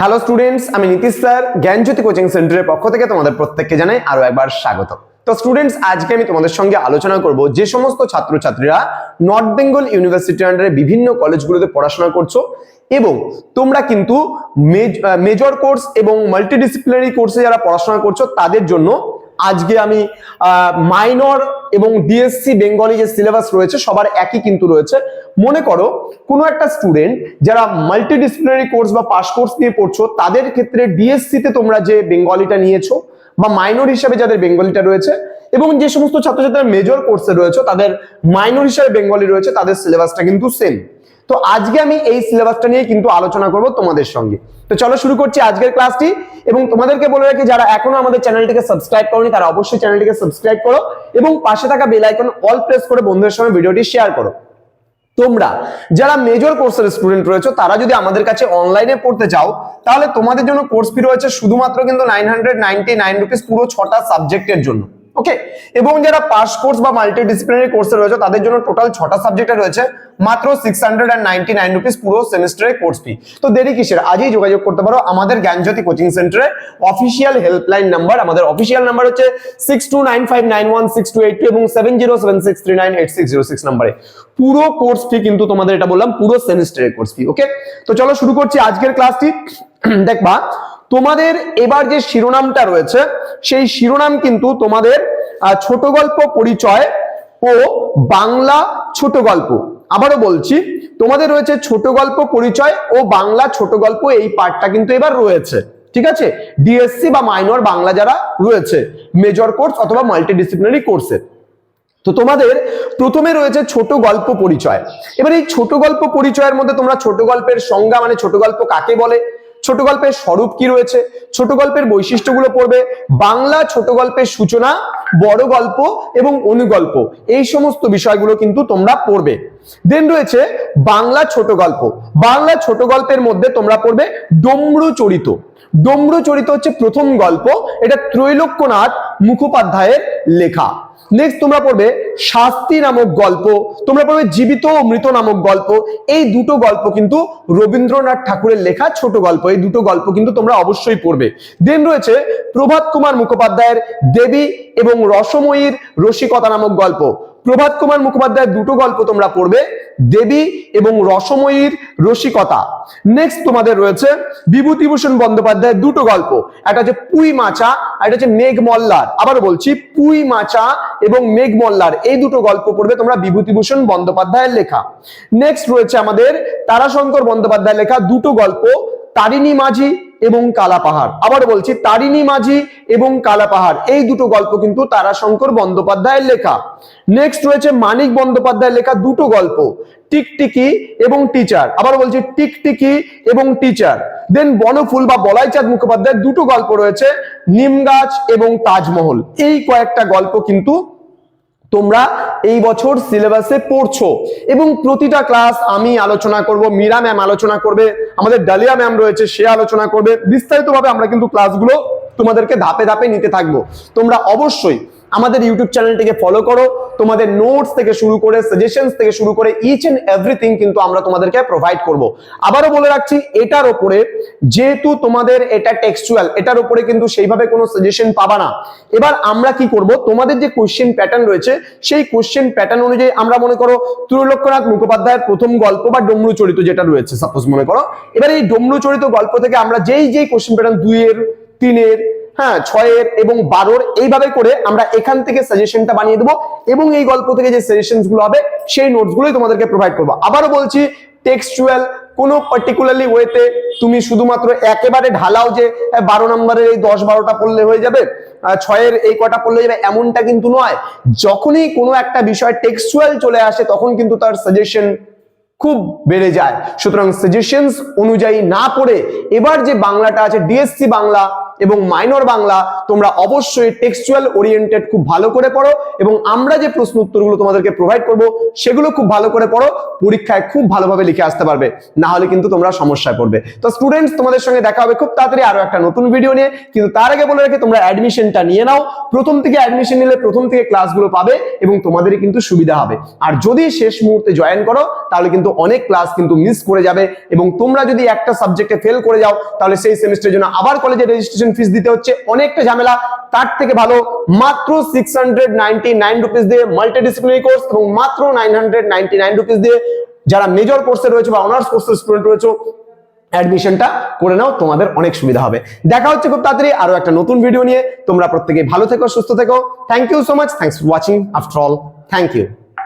Hello students, আমি Nitish sir জ্ঞানজ্যোতি coaching সেন্টারের পক্ষ থেকে তোমাদের প্রত্যেককে জানাই আরো একবার স্বাগত। তো স্টুডেন্টস, আজকে আমি তোমাদের সঙ্গে আলোচনা করব যে সমস্ত ছাত্রছাত্রীরা নর্থ বেঙ্গল ইউনিভার্সিটির আন্ডারে বিভিন্ন কলেজগুলোতে পড়াশোনা করছো এবং তোমরা কিন্তু মেজর কোর্স এবং মাল্টিডিসিপ্লিনারি কোর্সে যারা পড়াশোনা করছো তাদের জন্য আজকে আমি মাইনর এবং ডিএসসি বেঙ্গলি যে সিলেবাস রয়েছে সবার একই কিন্তু রয়েছে। মনে করো কোনো একটা স্টুডেন্ট যারা মাল্টিডিসিপ্লিনারি কোর্স বা পাস কোর্স নিয়ে পড়ছো তাদের ক্ষেত্রে ডিএসসি তে তোমরা যে বেঙ্গলিটা নিয়েছো বা মাইনর হিসাবে যাদের বেঙ্গলিটা রয়েছে এবং যে সমস্ত ছাত্রছাত্রীরা মেজর কোর্সে রয়েছে তাদের মাইনর হিসাবে বেঙ্গলি রয়েছে তাদের সিলেবাসটা কিন্তু সেম। তো আজকে আমি এই সিলেবাসটা নিয়ে কিন্তু আলোচনা করব তোমাদের সঙ্গে। তো চলো শুরু করছি আজকের ক্লাসটি এবং তোমাদেরকে বলে রাখি যারা এখনো আমাদের চ্যানেলটিকে সাবস্ক্রাইব করোনি তারা অবশ্যই চ্যানেলটিকে সাবস্ক্রাইব করো এবং পাশে থাকা বেল আইকন অল প্রেস করে বন্ধুদের সঙ্গে ভিডিওটি শেয়ার করো। তোমরা যারা মেজর কোর্সের স্টুডেন্ট রয়েছে তারা যদি আমাদের কাছে অনলাইনে পড়তে চাও তাহলে তোমাদের জন্য কোর্স ফি রয়েছে শুধুমাত্র কিন্তু 999 রুপিস পুরো 6টা সাবজেক্টের জন্য। ওকে, এবং যারা পাস কোর্স বা মাল্টিডিসিপ্লিনারি কোর্সে রয়েছে তাদের জন্য টোটাল 6টা সাবজেক্টে রয়েছে মাত্র 699 রুপিস পুরো সেমিস্টারের কোর্স ফি। তো দেরি কিসের, আজই যোগাযোগ করতে পারো আমাদের জ্ঞানজ্যোতি কোচিং সেন্টারে। অফিসিয়াল হেল্পলাইন নাম্বার, আমাদের অফিসিয়াল নাম্বার হচ্ছে 6295916282 এবং 7076398606 নম্বরে। পুরো কোর্স ফি কিন্তু তোমাদের, এটা বললাম পুরো সেমিস্টারের কোর্স ফি। ওকে, তো চলো শুরু করছি আজকের ক্লাসটি। দেখবা তোমাদের এবার যে শিরোনামটা রয়েছে সেই শিরোনাম কিন্তু তোমাদের ছোট গল্প পরিচয় ও বাংলা ছোট গল্প। আবারও বলছি, তোমাদের রয়েছে ছোট গল্প পরিচয় ও বাংলা ছোট গল্প, এই পার্টটা কিন্তু এবার রয়েছে। ঠিক আছে, ডিএসসি বা মাইনর বাংলা যারা রয়েছে মেজর কোর্স অথবা মাল্টিডিসিপ্লিনারি কোর্সে। তো তোমাদের প্রথমে রয়েছে ছোট গল্প পরিচয়। এবার এই ছোট গল্প পরিচয়ের মধ্যে তোমরা ছোট গল্পের সংজ্ঞা মানে ছোট গল্প কাকে বলে, ছোট গল্পের স্বরূপ কি রয়েছে, ছোট গল্পের বৈশিষ্ট্যগুলো পড়বে, বাংলা ছোট গল্পের সূচনা, বড় গল্প এবং অনুগল্প, এই সমস্ত বিষয়গুলো কিন্তু তোমরা পড়বে। দেন রয়েছে বাংলা ছোট গল্প। বাংলা ছোট গল্পের মধ্যে তোমরা পড়বে ডমরু চরিত। ডমরু চরিত হচ্ছে প্রথম গল্প, এটা ত্রৈলোক্যনাথ মুখোপাধ্যায়ের লেখা। নেক্সট তোমরা পড়বে শাস্তি নামক গল্প, তোমরা পড়বে জীবিত ও মৃত নামক গল্প। এই দুটো গল্প কিন্তু রবীন্দ্রনাথ ঠাকুরের লেখা ছোট গল্প, এই দুটো গল্প কিন্তু তোমরা অবশ্যই পড়বে। দেন রয়েছে প্রভাত কুমার মুখোপাধ্যায়ের দেবী এবং রসময়ীর রসিকতা নামক গল্প। প্রভাত কুমার মুখোপাধ্যায়ের দুটো গল্প তোমরা পড়বে, দেবী এবং রসময়ীর রসিকতা। নেক্সট তোমাদের রয়েছে বিভূতিভূষণ বন্দ্যোপাধ্যায়ের দুটো গল্প, একটা হচ্ছে পুঁই মাচা আর একটা হচ্ছে মেঘ মল্লার। আবার বলছি, পুঁই মাচা এবং মেঘ মল্লার, এই দুটো গল্প পড়বে তোমরা বিভূতিভূষণ বন্দ্যোপাধ্যায়ের লেখা। নেক্সট রয়েছে আমাদের তারাশঙ্কর বন্দ্যোপাধ্যায়ের লেখা দুটো গল্প, তারিণী মাঝি এবং কালাপাহাড়। আবার বলছি, তারিণী মাঝি এবং কালাপাহাড়, এই দুটো গল্প কিন্তু তারাশঙ্কর বন্দ্যোপাধ্যায়ের লেখা। নেক্সট রয়েছে মানিক বন্দ্যোপাধ্যায়ের লেখা দুটো গল্প, টিকটিকি এবং টিচার। আবার বলছি, টিকটিকি এবং টিচার। দেন বনফুল বা বলাইচাঁদ মুখোপাধ্যায়ের দুটো গল্প রয়েছে, নিমগাছ এবং তাজমহল। এই কয়েকটা গল্প কিন্তু তোমরা এই বছর সিলেবাসে পড়ছো এবং প্রতিটা ক্লাস আমি আলোচনা করব, মীরা ম্যাম আলোচনা করবে, আমাদের ডালিয়া ম্যাম রয়েছে সে আলোচনা করবে। বিস্তারিতভাবে আমরা কিন্তু ক্লাসগুলো তোমাদেরকে ধাপে ধাপে নিতে থাকবো। তোমরা অবশ্যই আমাদের ইউটিউব চ্যানেলটিকে ফলো করো, তোমাদের নোটস থেকে শুরু করে সাজেশনস থেকে শুরু করে ইচ এন্ড এভরিথিং কিন্তু আমরা তোমাদেরকে প্রোভাইড করব। আবারও বলে রাখছি, এটার উপরে যেহেতু তোমাদের এটা টেক্সচুয়াল, এটার উপরে কিন্তু সেইভাবে কোনো সাজেশন পাবা না। এবার আমরা কি করব, তোমাদের যে কোশ্চেন প্যাটার্ন রয়েছে সেই কোশ্চেন প্যাটার্ন অনুযায়ী আমরা মনে করো ত্রৈলোক্যনাথ মুখোপাধ্যায়ের প্রথম গল্প বা ডমরু চরিত যেটা রয়েছে সাপোজ মনে করো, এবার এই ডমরু চরিত গল্প থেকে আমরা যেই কোশ্চেন প্যাটার্ন 2-এর 3-এর 6-এর এবং 12-এর এইভাবে করে আমরা এখান থেকে সাজেশনটা বানিয়ে দেবো এবং এই গল্প থেকে যে সাজেশনস গুলো হবে সেই নোটস গুলোই তোমাদেরকে প্রোভাইড করবো। আবারও বলছি, টেক্সচুয়াল কোনো পার্টিকুলারলি ওয়েতে তুমি শুধুমাত্র একেবারে ঢালাও যে 12 নম্বরের এই 10-12টা পড়লে হয়ে যাবে, 6-এর এই কটা পড়লে যাবে, এমনটা কিন্তু নয়। যখনই কোনো একটা বিষয় টেক্সচুয়াল চলে আসে তখন কিন্তু তার সাজেশন খুব বেড়ে যায়। সুতরাং সাজেশনস অনুযায়ী না পড়ে এবার যে বাংলাটা আছে ডিএসসি বাংলা এবং মাইনর বাংলা তোমরা অবশ্যই টেক্সচুয়াল ওরিয়েন্টেড খুব ভালো করে পড়ো এবং আমরা যে প্রশ্ন উত্তরগুলো তোমাদেরকে প্রোভাইড করব সেগুলো খুব ভালো করে পড়ো, পরীক্ষায় খুব ভালোভাবে লিখে আসতে পারবে, না হলে কিন্তু তোমরা সমস্যায় পড়বে। তো স্টুডেন্টস, তোমাদের সঙ্গে দেখা হবে খুব তাড়াতাড়ি আরো একটা নতুন ভিডিও নিয়ে, কিন্তু তার আগে বলে রাখি তোমরা অ্যাডমিশনটা নিয়ে নাও। প্রথম থেকে অ্যাডমিশন নিলে প্রথম থেকে ক্লাসগুলো পাবে এবং তোমাদেরই কিন্তু সুবিধা হবে। আর যদি শেষ মুহূর্তে জয়েন করো তাহলে কিন্তু অনেক ক্লাস কিন্তু মিস করে যাবে এবং তোমরা যদি একটা সাবজেক্টে ফেল করে যাও তাহলে সেই সেমিস্টারের জন্য আবার কলেজে রেজিস্ট্রেশন ফিস দিতে হচ্ছে, অনেকটা ঝামেলা। তার থেকে ভালো মাত্র 699 রুপিস দিয়ে মাল্টিডিসিপ্লিনারি কোর্স এবং মাত্র 999 রুপিস দিয়ে যারা মেজর কোর্সে রয়েছে বা অনার্স কোর্সের স্টুডেন্ট রয়েছে অ্যাডমিশনটা করে নাও, তোমাদের অনেক সুবিধা হবে। দেখা হচ্ছে খুব তাড়াতাড়ি আরো একটা নতুন ভিডিও নিয়ে। তোমরা প্রত্যেকে ভালো থেকো, সুস্থ থেকো। Thank you so much, thanks for watching. After all, thank you.